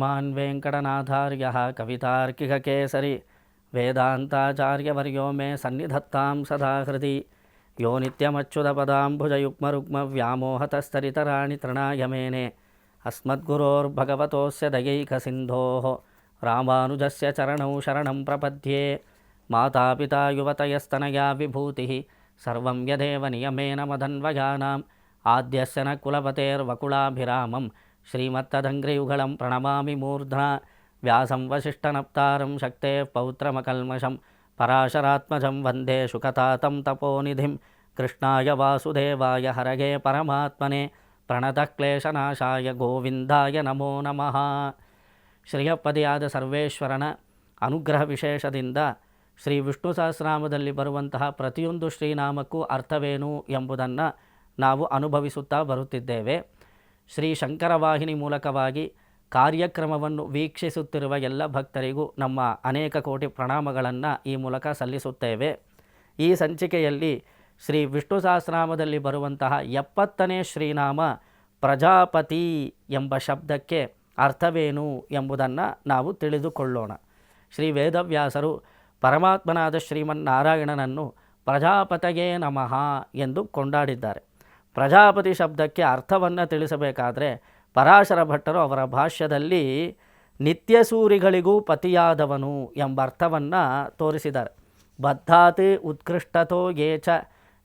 श्रीमान् वेङ्कटनाथार्यः कवितार्किककेसरी वेदान्ताचार्यवर्यो मे सन्निधत्तां सदा हृदि यो नित्यमच्युतपदाम्बुजयुग्मरुग्मव्यामोहतस्तरितराणि तृणाय मेने अस्मद्गुरोर्भगवतोऽस्य दयैकसिन्धोः रामानुजस्य चरणौ शरणं प्रपद्ये मातापिता युवतयस्तनया विभूतिः सर्वं यदेव नियमेन मदन्वयानाम् आद्यस्य न कुलपतेर्वकुलाभिरामं श्रीमत्तदङ्घ्रियुगलं प्रणमामि मूर्ध्ना व्यासं वसिष्ठनप्तारं शक्तेः पौत्रमकल्मषं पराशरात्मजं वन्दे शुकतातं तपोनिधिं कृष्णाय वासुदेवाय हरये परमात्मने ಪ್ರಣತಕ್ಲೇಶನಾಶಾಯ ಗೋವಿಂದಾಯ ನಮೋ ನಮಃ. ಶ್ರೀಯಪ್ಪದಿಯಾದ ಸರ್ವೇಶ್ವರನ ಅನುಗ್ರಹ ವಿಶೇಷದಿಂದ ಶ್ರೀ ವಿಷ್ಣು ಸಹಸ್ರನಾಮದಲ್ಲಿ ಬರುವಂತಹ ಪ್ರತಿಯೊಂದು ಶ್ರೀನಾಮಕ್ಕೂ ಅರ್ಥವೇನು ಎಂಬುದನ್ನು ನಾವು ಅನುಭವಿಸುತ್ತಾ ಬರುತ್ತಿದ್ದೇವೆ. ಶ್ರೀ ಶಂಕರವಾಹಿನಿ ಮೂಲಕವಾಗಿ ಕಾರ್ಯಕ್ರಮವನ್ನು ವೀಕ್ಷಿಸುತ್ತಿರುವ ಎಲ್ಲ ಭಕ್ತರಿಗೂ ನಮ್ಮ ಅನೇಕ ಕೋಟಿ ಪ್ರಣಾಮಗಳನ್ನು ಈ ಮೂಲಕ ಸಲ್ಲಿಸುತ್ತೇವೆ. ಈ ಸಂಚಿಕೆಯಲ್ಲಿ ಶ್ರೀ ವಿಷ್ಣು ಸಹಸ್ರನಾಮದಲ್ಲಿ ಬರುವಂತಹ 70ನೇ ಶ್ರೀನಾಮ ಪ್ರಜಾಪತಿ ಎಂಬ ಶಬ್ದಕ್ಕೆ ಅರ್ಥವೇನು ಎಂಬುದನ್ನು ನಾವು ತಿಳಿದುಕೊಳ್ಳೋಣ. ಶ್ರೀ ವೇದವ್ಯಾಸರು ಪರಮಾತ್ಮನಾದ ಶ್ರೀಮನ್ನಾರಾಯಣನನ್ನು ಪ್ರಜಾಪತಯೇ ನಮಃ ಎಂದು ಕೊಂಡಾಡಿದ್ದಾರೆ. ಪ್ರಜಾಪತಿ ಶಬ್ದಕ್ಕೆ ಅರ್ಥವನ್ನು ತಿಳಿಸಬೇಕಾದರೆ ಪರಾಶರ ಭಟ್ಟರು ಅವರ ಭಾಷ್ಯದಲ್ಲಿ ನಿತ್ಯಸೂರಿಗಳಿಗೂ ಪತಿಯಾದವನು ಎಂಬ ಅರ್ಥವನ್ನು ತೋರಿಸಿದ್ದಾರೆ. ಬದ್ಧಾತ್ ಉತ್ಕೃಷ್ಟತೋ ಯೇ ಚ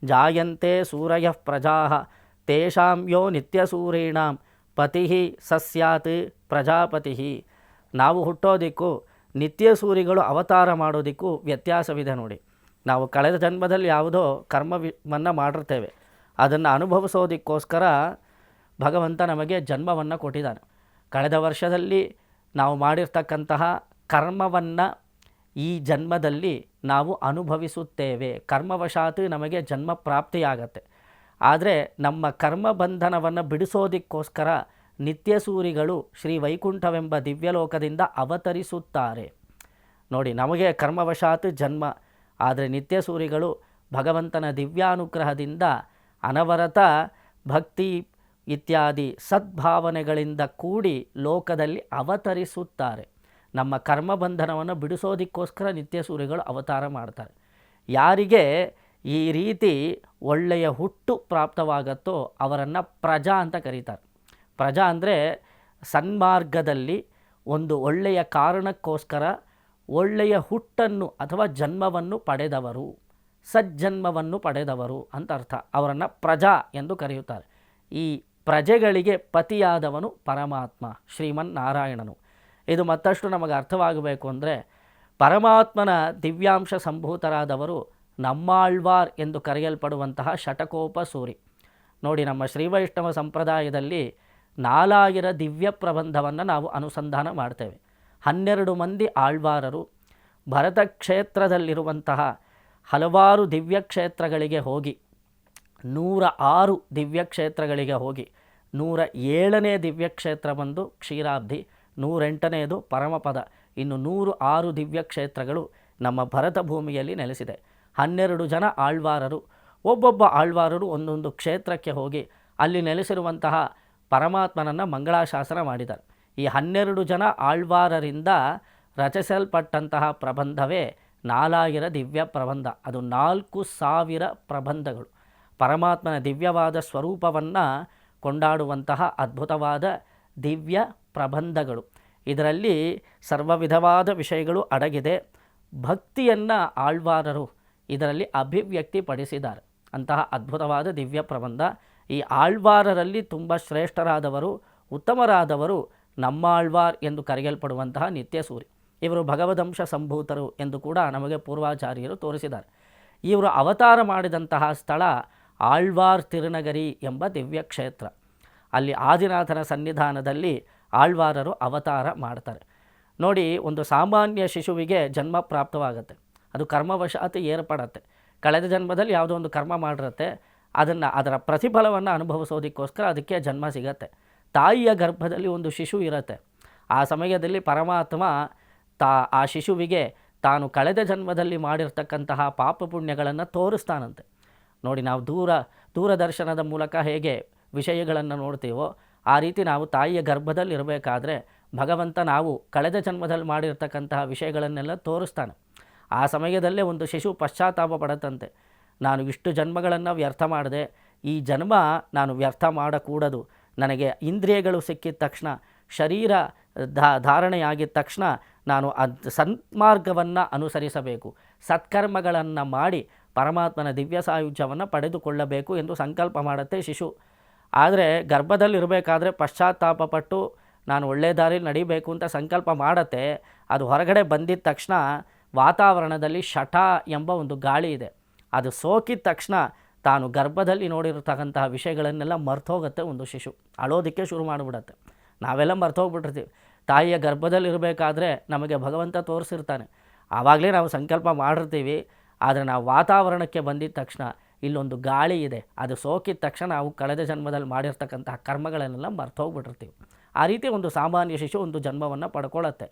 ಜಾಯಂತೆ ಸೂರಯಃ ಪ್ರಜಾಃ ತೇಷಾಂ ಯೋ ನಿತ್ಯಸೂರೀಣಾಂ ಪತಿ ಸಸ್ಯಾತ್ ಪ್ರಜಾಪತಿ. ನಾವು ಹುಟ್ಟೋದಕ್ಕೂ ನಿತ್ಯಸೂರಿಗಳು ಅವತಾರ ಮಾಡೋದಕ್ಕೂ ವ್ಯತ್ಯಾಸವಿದೆ ನೋಡಿ. ನಾವು ಕಳೆದ ಜನ್ಮದಲ್ಲಿ ಯಾವುದೋ ಕರ್ಮವನ್ನು ಮಾಡಿರ್ತೇವೆ, ಅದನ್ನು ಅನುಭವಿಸೋದಕ್ಕೋಸ್ಕರ ಭಗವಂತ ನಮಗೆ ಜನ್ಮವನ್ನು ಕೊಟ್ಟಿದ್ದಾನೆ. ಕಳೆದ ವರ್ಷದಲ್ಲಿ ನಾವು ಮಾಡಿರ್ತಕ್ಕಂತಹ ಕರ್ಮವನ್ನು ಈ ಜನ್ಮದಲ್ಲಿ ನಾವು ಅನುಭವಿಸುತ್ತೇವೆ. ಕರ್ಮವಶಾತ್ ನಮಗೆ ಜನ್ಮ ಪ್ರಾಪ್ತಿಯಾಗತ್ತೆ. ಆದರೆ ನಮ್ಮ ಕರ್ಮಬಂಧನವನ್ನು ಬಿಡಿಸೋದಕ್ಕೋಸ್ಕರ ನಿತ್ಯಸೂರಿಗಳು ಶ್ರೀ ವೈಕುಂಠವೆಂಬ ದಿವ್ಯಲೋಕದಿಂದ ಅವತರಿಸುತ್ತಾರೆ ನೋಡಿ. ನಮಗೆ ಕರ್ಮವಶಾತ್ ಜನ್ಮ, ಆದರೆ ನಿತ್ಯಸೂರಿಗಳು ಭಗವಂತನ ದಿವ್ಯಾನುಗ್ರಹದಿಂದ ಅನವರತ ಭಕ್ತಿ ಇತ್ಯಾದಿ ಸದ್ಭಾವನೆಗಳಿಂದ ಕೂಡಿ ಲೋಕದಲ್ಲಿ ಅವತರಿಸುತ್ತಾರೆ. ನಮ್ಮ ಕರ್ಮಬಂಧನವನ್ನು ಬಿಡಿಸೋದಕ್ಕೋಸ್ಕರ ನಿತ್ಯಸೂರಿಗಳು ಅವತಾರ ಮಾಡ್ತಾರೆ. ಯಾರಿಗೆ ಈ ರೀತಿ ಒಳ್ಳೆಯ ಹುಟ್ಟು ಪ್ರಾಪ್ತವಾಗತ್ತೋ ಅವರನ್ನು ಪ್ರಜಾ ಅಂತ ಕರೀತಾರೆ. ಪ್ರಜಾ ಅಂದರೆ ಸನ್ಮಾರ್ಗದಲ್ಲಿ ಒಂದು ಒಳ್ಳೆಯ ಕಾರಣಕ್ಕೋಸ್ಕರ ಒಳ್ಳೆಯ ಹುಟ್ಟನ್ನು ಅಥವಾ ಜನ್ಮವನ್ನು ಪಡೆದವರು, ಸಜ್ಜನ್ಮವನ್ನು ಪಡೆದವರು ಅಂತ ಅರ್ಥ. ಅವರನ್ನು ಪ್ರಜಾ ಎಂದು ಕರೆಯುತ್ತಾರೆ. ಈ ಪ್ರಜೆಗಳಿಗೆ ಪತಿಯಾದವನು ಪರಮಾತ್ಮ ಶ್ರೀಮನ್ನಾರಾಯಣನು. ಇದು ಮತ್ತಷ್ಟು ನಮಗೆ ಅರ್ಥವಾಗಬೇಕು ಅಂದರೆ ಪರಮಾತ್ಮನ ದಿವ್ಯಾಂಶ ಸಂಭೂತರಾದವರು ನಮ್ಮಾಳ್ವಾರ್ ಎಂದು ಕರೆಯಲ್ಪಡುವಂತಹ ಶಟಕೋಪ ಸೂರಿ ನೋಡಿ. ನಮ್ಮ ಶ್ರೀವೈಷ್ಣವ ಸಂಪ್ರದಾಯದಲ್ಲಿ 4000 ದಿವ್ಯ ಪ್ರಬಂಧವನ್ನು ನಾವು ಅನುಸಂಧಾನ ಮಾಡ್ತೇವೆ. 12 ಮಂದಿ ಆಳ್ವಾರರು ಭರತ ಕ್ಷೇತ್ರದಲ್ಲಿರುವಂತಹ ಹಲವಾರು ದಿವ್ಯಕ್ಷೇತ್ರಗಳಿಗೆ ಹೋಗಿ 106 ದಿವ್ಯಕ್ಷೇತ್ರಗಳಿಗೆ ಹೋಗಿ 107ನೇ ದಿವ್ಯಕ್ಷೇತ್ರ ಬಂದು ಕ್ಷೀರಾಬ್ಧಿ, 108ನೇದು ಪರಮಪದ, ಇನ್ನು 106 ದಿವ್ಯಕ್ಷೇತ್ರಗಳು ನಮ್ಮ ಭರತ ಭೂಮಿಯಲ್ಲಿ ನೆಲೆಸಿದೆ. 12 ಜನ ಆಳ್ವಾರರು, ಒಬ್ಬೊಬ್ಬ ಆಳ್ವಾರರು ಒಂದೊಂದು ಕ್ಷೇತ್ರಕ್ಕೆ ಹೋಗಿ ಅಲ್ಲಿ ನೆಲೆಸಿರುವಂತಹ ಪರಮಾತ್ಮನನ್ನು ಮಂಗಳಾಶಾಸನ ಮಾಡಿದ್ದಾರೆ. ಈ 12 ಜನ ಆಳ್ವಾರರಿಂದ ರಚಿಸಲ್ಪಟ್ಟಂತಹ ಪ್ರಬಂಧವೇ 4000 ದಿವ್ಯ ಪ್ರಬಂಧ. ಅದು 4000 ಪ್ರಬಂಧಗಳು ಪರಮಾತ್ಮನ ದಿವ್ಯವಾದ ಸ್ವರೂಪವನ್ನು ಕೊಂಡಾಡುವಂತಹ ಅದ್ಭುತವಾದ ದಿವ್ಯ ಪ್ರಬಂಧಗಳು. ಇದರಲ್ಲಿ ಸರ್ವ ವಿಧವಾದ ವಿಷಯಗಳು ಅಡಗಿದೆ. ಭಕ್ತಿಯನ್ನು ಆಳ್ವಾರರು ಇದರಲ್ಲಿ ಅಭಿವ್ಯಕ್ತಿಪಡಿಸಿದ್ದಾರೆ. ಅಂತಹ ಅದ್ಭುತವಾದ ದಿವ್ಯ ಪ್ರಬಂಧ. ಈ ಆಳ್ವಾರರಲ್ಲಿ ತುಂಬ ಶ್ರೇಷ್ಠರಾದವರು, ಉತ್ತಮರಾದವರು ನಮ್ಮಾಳ್ವಾರ್ ಎಂದು ಕರೆಯಲ್ಪಡುವಂತಹ ನಿತ್ಯಸೂರಿ. ಇವರು ಭಗವದಂಶ ಸಂಭೂತರು ಎಂದು ಕೂಡ ನಮಗೆ ಪೂರ್ವಾಚಾರ್ಯರು ತೋರಿಸಿದ್ದಾರೆ. ಇವರು ಅವತಾರ ಮಾಡಿದಂತಹ ಸ್ಥಳ ಆಳ್ವಾರ್ ತಿರುನಗರಿ ಎಂಬ ದಿವ್ಯ ಕ್ಷೇತ್ರ. ಅಲ್ಲಿ ಆದಿನಾಥನ ಸನ್ನಿಧಾನದಲ್ಲಿ ಆಳ್ವಾರರು ಅವತಾರ ಮಾಡ್ತಾರೆ ನೋಡಿ. ಒಂದು ಸಾಮಾನ್ಯ ಶಿಶುವಿಗೆ ಜನ್ಮ ಪ್ರಾಪ್ತವಾಗುತ್ತೆ, ಅದು ಕರ್ಮವಶಾತ್ ಏರ್ಪಡತ್ತೆ. ಕಳೆದ ಜನ್ಮದಲ್ಲಿ ಯಾವುದೋ ಒಂದು ಕರ್ಮ ಮಾಡಿರುತ್ತೆ, ಅದರ ಪ್ರತಿಫಲವನ್ನು ಅನುಭವಿಸೋದಕ್ಕೋಸ್ಕರ ಅದಕ್ಕೆ ಜನ್ಮ ಸಿಗತ್ತೆ. ತಾಯಿಯ ಗರ್ಭದಲ್ಲಿ ಒಂದು ಶಿಶು ಇರುತ್ತೆ. ಆ ಸಮಯದಲ್ಲಿ ಪರಮಾತ್ಮ ಆ ಶಿಶುವಿಗೆ ತಾನು ಕಳೆದ ಜನ್ಮದಲ್ಲಿ ಮಾಡಿರ್ತಕ್ಕಂತಹ ಪಾಪ ಪುಣ್ಯಗಳನ್ನು ತೋರಿಸ್ತಾನಂತೆ ನೋಡಿ. ನಾವು ದೂರದರ್ಶನದ ಮೂಲಕ ಹೇಗೆ ವಿಷಯಗಳನ್ನು ನೋಡ್ತೀವೋ ಆ ರೀತಿ ನಾವು ತಾಯಿಯ ಗರ್ಭದಲ್ಲಿರಬೇಕಾದ್ರೆ ಭಗವಂತ ನಾವು ಕಳೆದ ಜನ್ಮದಲ್ಲಿ ಮಾಡಿರ್ತಕ್ಕಂತಹ ವಿಷಯಗಳನ್ನೆಲ್ಲ ತೋರಿಸ್ತಾನೆ. ಆ ಸಮಯದಲ್ಲೇ ಒಂದು ಶಿಶು ಪಶ್ಚಾತ್ತಾಪ ಪಡತಂತೆ, ನಾನು ಇಷ್ಟು ಜನ್ಮಗಳನ್ನು ವ್ಯರ್ಥ ಮಾಡಿದೆ, ಈ ಜನ್ಮ ನಾನು ವ್ಯರ್ಥ ಮಾಡಕೂಡದು, ನನಗೆ ಇಂದ್ರಿಯಗಳು ಸಿಕ್ಕಿದ ತಕ್ಷಣ, ಶರೀರ ಧಾರಣೆಯಾಗಿದ್ದ ತಕ್ಷಣ ನಾನು ಸನ್ಮಾರ್ಗವನ್ನು ಅನುಸರಿಸಬೇಕು, ಸತ್ಕರ್ಮಗಳನ್ನು ಮಾಡಿ ಪರಮಾತ್ಮನ ದಿವ್ಯ ಸಾಯುಜ್ಯವನ್ನು ಪಡೆದುಕೊಳ್ಳಬೇಕು ಎಂದು ಸಂಕಲ್ಪ ಮಾಡುತ್ತೆ ಶಿಶು. ಆದರೆ ಗರ್ಭದಲ್ಲಿರಬೇಕಾದ್ರೆ ಪಶ್ಚಾತ್ತಾಪಪಟ್ಟು ನಾನು ಒಳ್ಳೆ ದಾರಿಯಲ್ಲಿ ನಡಿಬೇಕು ಅಂತ ಸಂಕಲ್ಪ ಮಾಡುತ್ತೆ. ಅದು ಹೊರಗಡೆ ಬಂದಿದ್ದ ತಕ್ಷಣ ವಾತಾವರಣದಲ್ಲಿ ಶಠ ಎಂಬ ಒಂದು ಗಾಳಿ ಇದೆ, ಅದು ಸೋಕಿದ ತಕ್ಷಣ ತಾನು ಗರ್ಭದಲ್ಲಿ ನೋಡಿರತಕ್ಕಂತಹ ವಿಷಯಗಳನ್ನೆಲ್ಲ ಮರ್ತೋಗುತ್ತೆ. ಒಂದು ಶಿಶು ಅಳೋದಕ್ಕೆ ಶುರು ಮಾಡಿಬಿಡತ್ತೆ. ನಾವೆಲ್ಲ ಮರ್ತೋಗ್ಬಿಟ್ಟಿರ್ತೀವಿ. ತಾಯಿಯ ಗರ್ಭದಲ್ಲಿರಬೇಕಾದ್ರೆ ನಮಗೆ ಭಗವಂತ ತೋರಿಸಿರ್ತಾನೆ, ಆವಾಗಲೇ ನಾವು ಸಂಕಲ್ಪ ಮಾಡಿರ್ತೀವಿ. ಆದರೆ ನಾವು ವಾತಾವರಣಕ್ಕೆ ಬಂದಿದ್ದ ತಕ್ಷಣ ಇಲ್ಲೊಂದು ಗಾಳಿ ಇದೆ, ಅದು ಸೋಕಿದ ತಕ್ಷಣ ನಾವು ಕಳೆದ ಜನ್ಮದಲ್ಲಿ ಮಾಡಿರ್ತಕ್ಕಂತಹ ಕರ್ಮಗಳನ್ನೆಲ್ಲ ಮರ್ತೋಗ್ಬಿಟ್ಟಿರ್ತೀವಿ. ಆ ರೀತಿ ಒಂದು ಸಾಮಾನ್ಯ ಶಿಶು ಒಂದು ಜನ್ಮವನ್ನು ಪಡ್ಕೊಳ್ಳುತ್ತೆ.